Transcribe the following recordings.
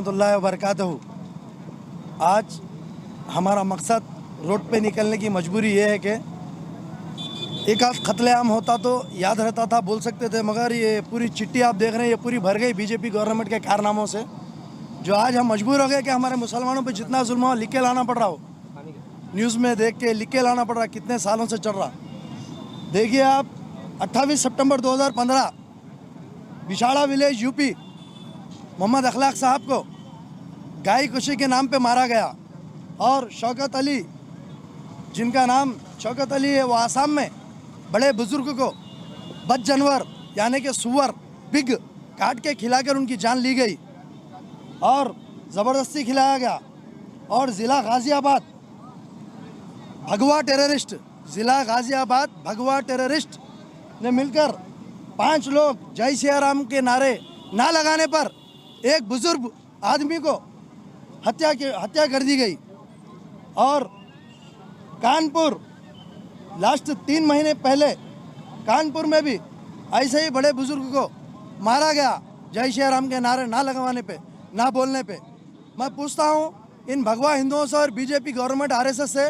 रहमतुल्लाहि व बरकातहू। आज हमारा मकसद रोड पे निकलने की मजबूरी ये है कि एक आध कत्लेआम होता तो याद रहता था, बोल सकते थे, मगर ये पूरी चिट्ठी आप देख रहे हैं ये पूरी भर गई बीजेपी गवर्नमेंट के कारनामों से, जो आज हम मजबूर हो गए कि हमारे मुसलमानों पे जितना जुल्म हो लिख के लाना पड़ रहा हो, न्यूज़ में देख के लिख के लाना पड़ रहा, कितने सालों से चल रहा। देखिए आप 28 सितंबर 2015 बिछाड़ा विलेज यूपी मोहम्मद अखलाक साहब को गाय खुशी के नाम पे मारा गया, और शौकत अली, जिनका नाम शौकत अली है, वो आसाम में बड़े बुजुर्ग को बद जानवर यानी कि सुअर पिग काट के खिलाकर उनकी जान ली गई और ज़बरदस्ती खिलाया गया। और ज़िला गाज़ियाबाद भगवा टेररिस्ट ने मिलकर 5 लोग जय श्री राम के नारे ना लगाने पर एक बुजुर्ग आदमी को हत्या कर दी गई। और कानपुर लास्ट 3 महीने पहले कानपुर में भी ऐसे ही बड़े बुजुर्ग को मारा गया जय श्री राम के नारे ना लगवाने पे, ना बोलने पे। मैं पूछता हूँ इन भगवा हिंदुओं से और बीजेपी गवर्नमेंट आरएसएस से,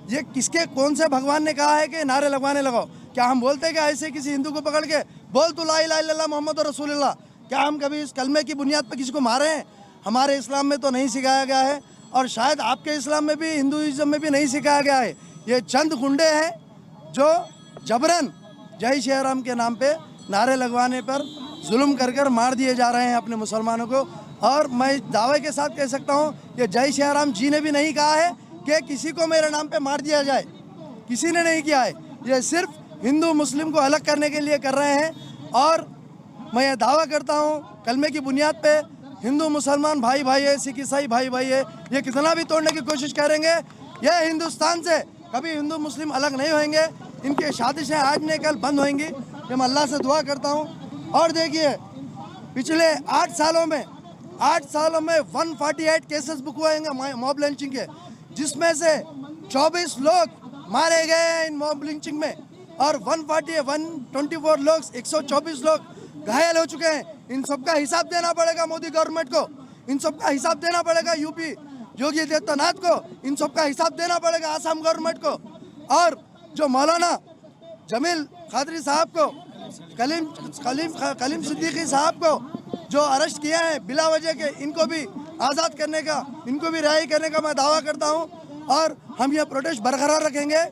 ये किसके कौन से भगवान ने कहा है कि नारे लगवाने लगाओ? क्या हम बोलते हैं कि ऐसे किसी हिंदू को पकड़ के बोल तू ला इलाहा इल्लल्लाह मोहम्मद रसूलुल्लाह? क्या हम कभी इस कलमे की बुनियाद पर किसी को मारे हैं? हमारे इस्लाम में तो नहीं सिखाया गया है, और शायद आपके इस्लाम में भी, हिंदुइज्म में भी नहीं सिखाया गया है। ये चंद गुंडे हैं जो जबरन जय श्री राम के नाम पे नारे लगवाने पर जुल्म कर कर मार दिए जा रहे हैं अपने मुसलमानों को। और मैं दावे के साथ कह सकता हूँ कि जय श्री राम जी ने भी नहीं कहा है कि किसी को मेरे नाम पे मार दिया जाए, किसी ने नहीं किया है। ये सिर्फ हिंदू मुस्लिम को अलग करने के लिए कर रहे हैं। और मैं ये दावा करता हूँ कलमे की बुनियाद पे हिंदू मुसलमान भाई भाई है, सिख ईसाई भाई भाई है। ये कितना भी तोड़ने की कोशिश करेंगे, ये हिंदुस्तान से कभी हिंदू मुस्लिम अलग नहीं होंगे। इनके साजिशें आज नहीं कल बंद होंगी, ये मैं अल्लाह से दुआ करता हूँ। और देखिए पिछले 8 सालों में 148 केसेस बुक हुए हैं मॉब लिंचिंग के, जिसमें से 24 लोग मारे गए हैं इन मॉब लिंचिंग में, और 124 लोग 124 लोग घायल हो चुके हैं। इन सबका हिसाब देना पड़ेगा मोदी गवर्नमेंट को, इन सबका हिसाब देना पड़ेगा यूपी योगी आदित्यनाथ को, इन सबका हिसाब देना पड़ेगा आसाम गवर्नमेंट को। और जो मौलाना जमील कादरी साहब को, कलीम सिद्दीकी साहब को जो अरेस्ट किया है बिला वजह के, इनको भी आज़ाद करने का, इनको भी रिहाई करने का मैं दावा करता हूँ। और हम ये प्रोटेस्ट बरकरार रखेंगे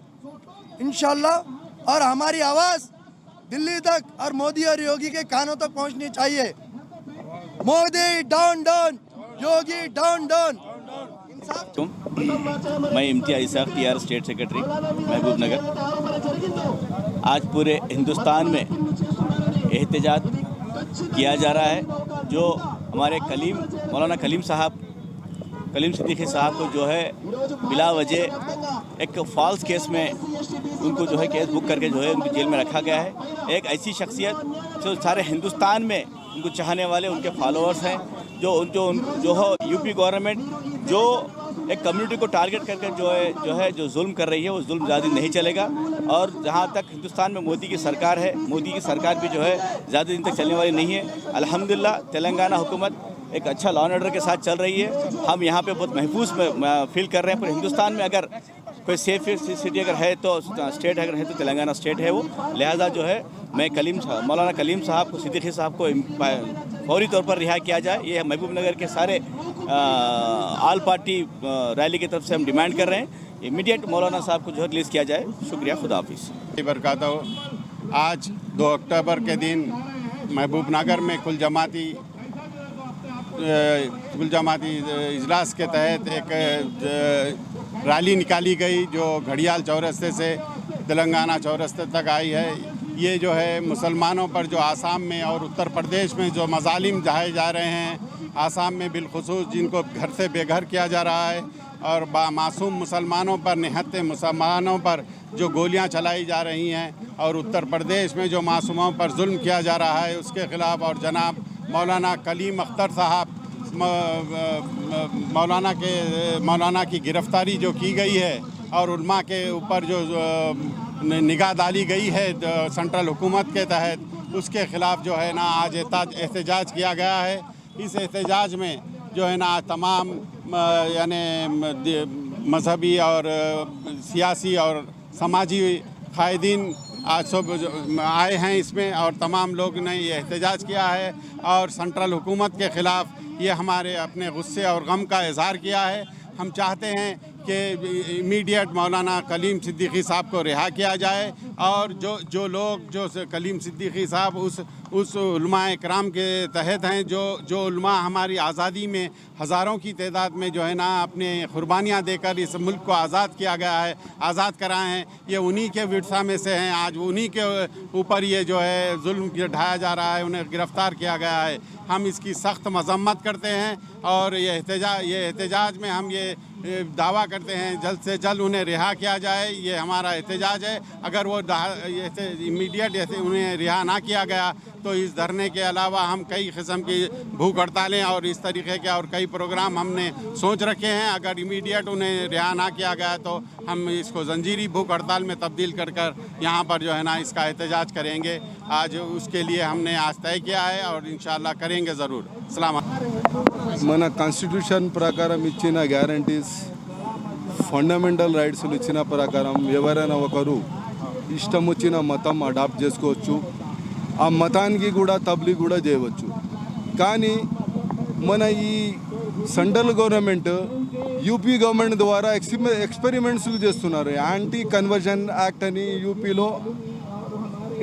इंशाअल्लाह। और हमारी आवाज़ दिल्ली तक और मोदी और योगी के कानों तक पहुंचनी चाहिए। मोदी डाउन डाउन, योगी डाउन डाउन। मैं इम्तियाज़ इसाक TR स्टेट सेक्रेटरी महबूब नगर। आज पूरे हिंदुस्तान में एहतजाज किया जा रहा है, जो हमारे मौलाना कलीम सिद्दीकी साहब को जो है बिला वजह एक फॉल्स केस में उनको जो है केस बुक करके जो है उनको जेल में रखा गया है। एक ऐसी शख्सियत जो सारे हिंदुस्तान में उनको चाहने वाले उनके फॉलोअर्स हैं, जो हो यूपी गवर्नमेंट जो एक कम्युनिटी को टारगेट करके जो जुल्म कर रही है, वो जुल्म ज़्यादा नहीं चलेगा। और जहाँ तक हिंदुस्तान में मोदी की सरकार है, मोदी की सरकार भी जो है ज़्यादा दिन तक चलने वाली नहीं है। अल्हम्दुलिल्लाह तेलंगाना हुकूमत एक अच्छा लॉ एंड ऑर्डर के साथ चल रही है। हम यहाँ पे बहुत महफूज फील कर रहे हैं। पूरे हिंदुस्तान में अगर कोई सेफ सिटी अगर है तो स्टेट अगर है तो तेलंगाना स्टेट है वो। लिहाजा जो है मैं मौलाना कलीम साहब को, सिद्दीकी साहब को फौरी तौर पर रिहा किया जाए। ये महबूब नगर के सारे ऑल पार्टी रैली की तरफ से हम डिमांड कर रहे हैं। इमीडिएट मौलाना साहब को जो है रिलीज़ किया जाए। शुक्रिया, खुदा हाफिज़। बरकातहू। आज 2 अक्टूबर के दिन महबूब नगर में कुल जमाती इजलास के तहत एक रैली निकाली गई, जो घड़ियाल चौरस्ते से तेलंगाना चौरस्ते तक आई है। ये जो है मुसलमानों पर जो आसाम में और उत्तर प्रदेश में जो मजालिम ढाए जा रहे हैं, आसाम में बिलखुसूस जिनको घर से बेघर किया जा रहा है, और मासूम मुसलमानों पर, निहत्ते मुसलमानों पर जो गोलियां चलाई जा रही हैं, और उत्तर प्रदेश में जो मासूमों पर जुल्म किया जा रहा है, उसके ख़िलाफ़। और जनाब मौलाना कलीम अख्तर साहब, मौलाना की गिरफ़्तारी जो की गई है, और उल्मा के ऊपर जो निगाह डाली गई है सेंट्रल हुकूमत के तहत, उसके ख़िलाफ़ जो है ना आज एहतजाज किया गया है। इस एहतजाज में जो है ना तमाम यानी मजहबी और सियासी और समाजी कायदीन आज सब आए हैं इसमें, और तमाम लोग ने ये एहतजाज किया है और सेंट्रल हुकूमत के ख़िलाफ़ ये हमारे अपने गुस्से और गम का इजहार किया है। हम चाहते हैं कि इमीडिएट मौलाना कलीम सिद्दीकी साहब को रिहा किया जाए, और जो लोग जो कलीम सिद्दीकी साहब उस उलमाए कराम के तहत हैं, जो उलमा हमारी आज़ादी में हज़ारों की तादाद में जो है ना अपने कुर्बानियाँ देकर इस मुल्क को आज़ाद किया गया है, आज़ाद कराए हैं, ये उन्हीं के विरसा में से हैं। आज उन्हीं के ऊपर ये जो है जुल्म ढाया जा रहा है, उन्हें गिरफ़्तार किया गया है। हम इसकी सख्त मज़म्मत करते हैं और ये एहतजाज में हम ये दावा करते हैं जल्द से जल्द उन्हें रिहा किया जाए। ये हमारा एहतजाज है। अगर वो इमीडिएट उन्हें रिहा ना किया गया तो इस धरने के अलावा हम कई किस्म की भूख हड़तालें और इस तरीके के और कई प्रोग्राम हमने सोच रखे हैं। अगर इमीडिएट उन्हें रिहा ना किया गया तो हम इसको जंजीरी भूख हड़ताल में तब्दील कर यहाँ पर जो है ना इसका एहतजाज करेंगे। आज उसके लिए हमने आज तय किया है और इंशाअल्लाह करेंगे ज़रूर। सलाम। మన కాన్స్టిట్యూషన్ ప్రకారం ఇచ్చిన గ్యారంటీస్ ఫండమెంటల్ రైట్స్ ఇచ్చిన ప్రకారం ఎవరైనా ఒకరు ఇష్టం వచ్చిన మతం అడాప్ట్ చేసుకోవచ్చు, ఆ మతానికి కూడా తబ్లీగ్ కూడా చేయవచ్చు. కానీ మన ఈ సెంట్రల్ గవర్నమెంట్ యూపీ గవర్నమెంట్ ద్వారా ఎక్స్పెరిమెంట్స్లు చేస్తున్నారు. యాంటీ కన్వర్షన్ యాక్ట్ అని యూపీలో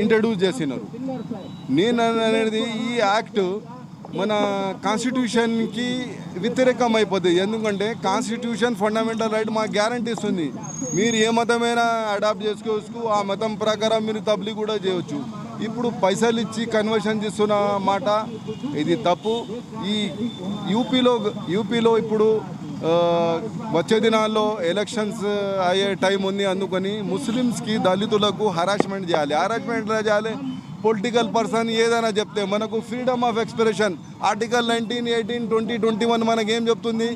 ఇంట్రడ్యూస్ చేసినారు. నేను అనేది ఈ యాక్ట్ మన కాన్స్టిట్యూషన్కి వ్యతిరేకం అయిపోతుంది. ఎందుకంటే కాన్స్టిట్యూషన్ ఫండమెంటల్ రైట్ మాకు గ్యారంటీ ఇస్తుంది. మీరు ఏ మతమైనా అడాప్ట్ చేసుకోవచ్చు, ఆ మతం ప్రకారం మీరు తబ్లీగ్ కూడా చేయవచ్చు. ఇప్పుడు పైసలు ఇచ్చి కన్వర్షన్ చేస్తున్న మాట ఇది తప్పు. ఈ యూపీలో ఇప్పుడు వచ్చే దినాల్లో ఎలక్షన్స్ అయ్యే టైం ఉంది. అందుకని ముస్లిమ్స్కి దళితులకు హరాస్మెంట్ చేయాలి. పొలిటికల్ పర్సన్ ఏదైనా చెప్తే మనకు ఫ్రీడమ్ ఆఫ్ ఎక్స్ప్రెషన్ ఆర్టికల్ 19, 18, 20, 21 మనకేం చెప్తుంది?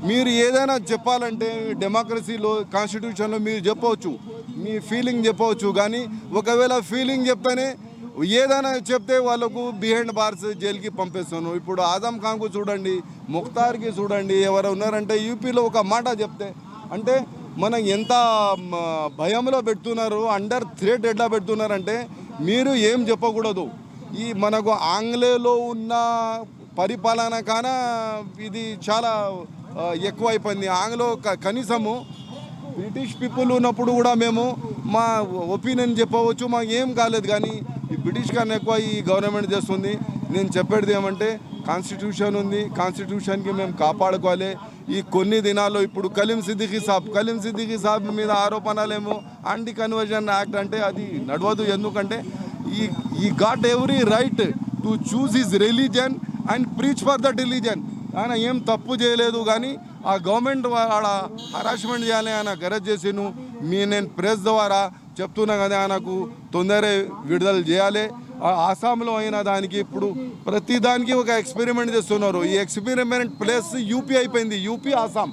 మీరు ఏదైనా చెప్పాలంటే డెమోక్రసీలో కాన్స్టిట్యూషన్లో మీరు చెప్పవచ్చు, మీ ఫీలింగ్ చెప్పవచ్చు. కానీ ఒకవేళ ఫీలింగ్ చెప్తేనే ఏదైనా చెప్తే వాళ్ళకు బిహైండ్ బార్స్ జైలుకి పంపిస్తున్నాను. ఇప్పుడు ఆజం ఖాన్కు చూడండి, ముఖ్తార్కి చూడండి, ఎవరు ఉన్నారంటే యూపీలో ఒక మాట చెప్తే అంటే మనం ఎంత భయంలో పెడుతున్నారు, అండర్ థ్రెట్ ఎట్లా పెడుతున్నారంటే మీరు ఏం చెప్పకూడదు. ఈ మనకు ఆంగ్లేయులో ఉన్న పరిపాలన కానా ఇది చాలా ఎక్కువైపోయింది. ఆంగ్లో కనీసము బ్రిటిష్ పీపుల్ ఉన్నప్పుడు కూడా మేము మా ఒపీనియన్ చెప్పవచ్చు, మాకు ఏం కాలేదు. కానీ ఈ బ్రిటిష్ కన్నా ఎక్కువ ఈ గవర్నమెంట్ చేస్తుంది. నేను చెప్పేది ఏమంటే కాన్స్టిట్యూషన్ ఉంది, కాన్స్టిట్యూషన్కి మేము కాపాడుకోవాలి. ఈ కొన్ని దినాల్లో ఇప్పుడు కలీం సిద్దికీ సాబ్ మీద ఆరోపణలేమో యాంటీ కన్వర్షన్ యాక్ట్ అంటే అది నడవదు. ఎందుకంటే ఈ got every right to choose his religion and preach for that religion. ఆయన ఏం తప్పు చేయలేదు. కానీ ఆ గవర్నమెంట్ ఆడ హరాస్మెంట్ చేయాలి, ఆయన గరజ్ చేసిను. నేను ప్రెస్ ద్వారా చెప్తున్నా కదా, ఆయనకు తొందర విడుదల చేయాలి. ఆసాంలో అయిన దానికి ఇప్పుడు ప్రతిదానికి ఒక ఎక్స్పెరిమెంట్ చేస్తున్నారు. ఈ ఎక్స్పెరిమెంట్ ప్లేస్ యూపీ అయిపోయింది. యూపీ ఆసాం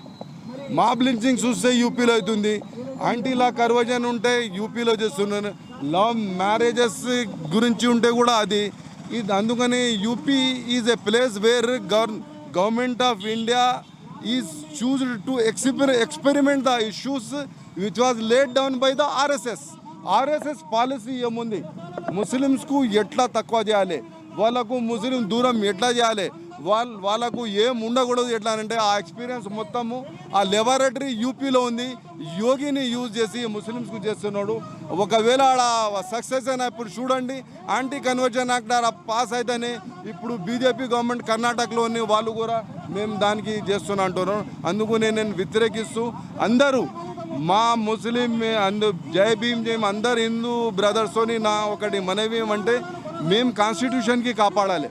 మాబ్ లించింగ్ చూస్తే యూపీలో అవుతుంది. యాంటీ లా కన్వర్జన్ ఉంటే యూపీలో చేస్తున్నారు. లవ్ మ్యారేజెస్ గురించి ఉంటే కూడా అది అందుకని UP is a place where government of India is chosen to experiment the issues which was laid down by the RSS policy ఏముంది, ముస్లిమ్స్కు ఎట్లా తక్కువ చేయాలి, వాళ్ళకు ముస్లిం దూరం ఎట్లా చేయాలి, వాళ్ళకు ఏం ఉండకూడదు ఎట్లా అంటే ఆ ఎక్స్పీరియన్స్ మొత్తము ఆ లెబొరేటరీ యూపీలో ఉంది. యోగిని యూజ్ చేసి ముస్లిమ్స్కు చేస్తున్నాడు. ఒకవేళ ఆడ సక్సెస్ అయినా ఇప్పుడు చూడండి, యాంటీ కన్వర్షన్ యాక్ట్ పాస్ అయితేనే ఇప్పుడు బీజేపీ గవర్నమెంట్ కర్ణాటకలోని వాళ్ళు కూడా మేము దానికి చేస్తున్నా అంటున్నాం. అందుకు నేను వ్యతిరేకిస్తూ అందరూ మా ముస్లిం జై భీమ్ జై అందరు హిందూ బ్రదర్స్తోని నా ఒకటి మనవి ఏమంటే మేము కాన్స్టిట్యూషన్కి కాపాడాలి.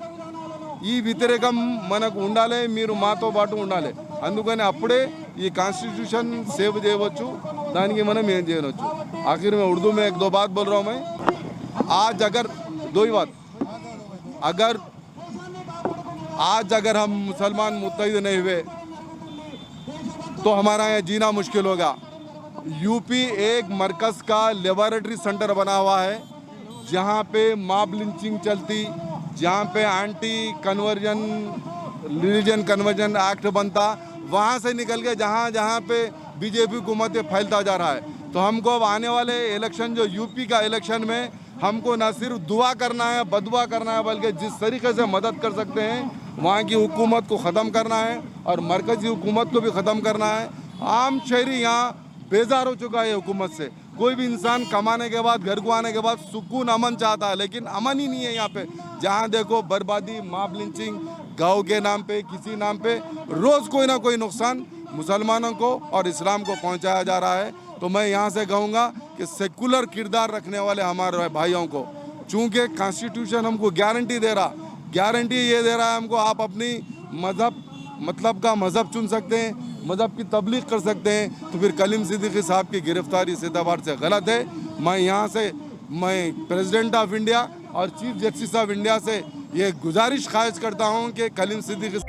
ఈ వ్యతిరేకం మనకు ఉండాలి, మీరు మాతో పాటు ఉండాలి. అందుకని అప్పుడే ఈ కాన్स्टिट्यूशन సేవ్ చేయవచ్చు, దానికి మనం ఏం చేయవచ్చు. आखिर में उर्दू में 1-2 बात बोल रहा हूँ मैं. आज अगर 2 ही बात, अगर हम मुसलमान मुत्तहिद नहीं हुए तो हमारा यहाँ जीना मुश्किल होगा. यूपी एक मरकज़ का लेबोरेटरी सेंटर बना हुआ है जहाँ पे मॉब लिंचिंग चलती, जहाँ पे anti conversion religion conversion act बनता, वहाँ से निकल के जहाँ जहाँ पे बीजेपी हुकूमत फैलता जा रहा है। तो हमको अब आने वाले इलेक्शन, जो यूपी का इलेक्शन में, हमको न सिर्फ दुआ करना है, बदुआ करना है, बल्कि जिस तरीके से मदद कर सकते हैं वहाँ की हुकूमत को ख़त्म करना है और मरकज़ी हुकूमत को भी ख़त्म करना है। आम शहरी यहाँ बेजार हो चुका है हुकूमत से। कोई भी इंसान कमाने के बाद, घर को आने के बाद सुकून, अमन चाहता है, लेकिन अमन ही नहीं है यहाँ पे। जहाँ देखो बर्बादी, मॉब लिंचिंग, गाँव के नाम पे, किसी नाम पे रोज़ कोई ना कोई नुकसान मुसलमानों को और इस्लाम को पहुँचाया जा रहा है। तो मैं यहाँ से कहूँगा कि सेकुलर किरदार रखने वाले हमारे भाइयों को, चूँकि कॉन्स्टिट्यूशन हमको गारंटी ये दे रहा है हमको, आप अपनी मतलब का मज़हब चुन सकते हैं, मज़हब की तबलीग कर सकते हैं। तो फिर कलीम सिद्दीकी साहब की गिरफ्तारी इस एतबार से गलत है। मैं यहाँ से प्रेसिडेंट ऑफ इंडिया और चीफ जस्टिस ऑफ इंडिया से ये गुजारिश ख्वाहिश करता हूँ कि कलीम सिद्दीकी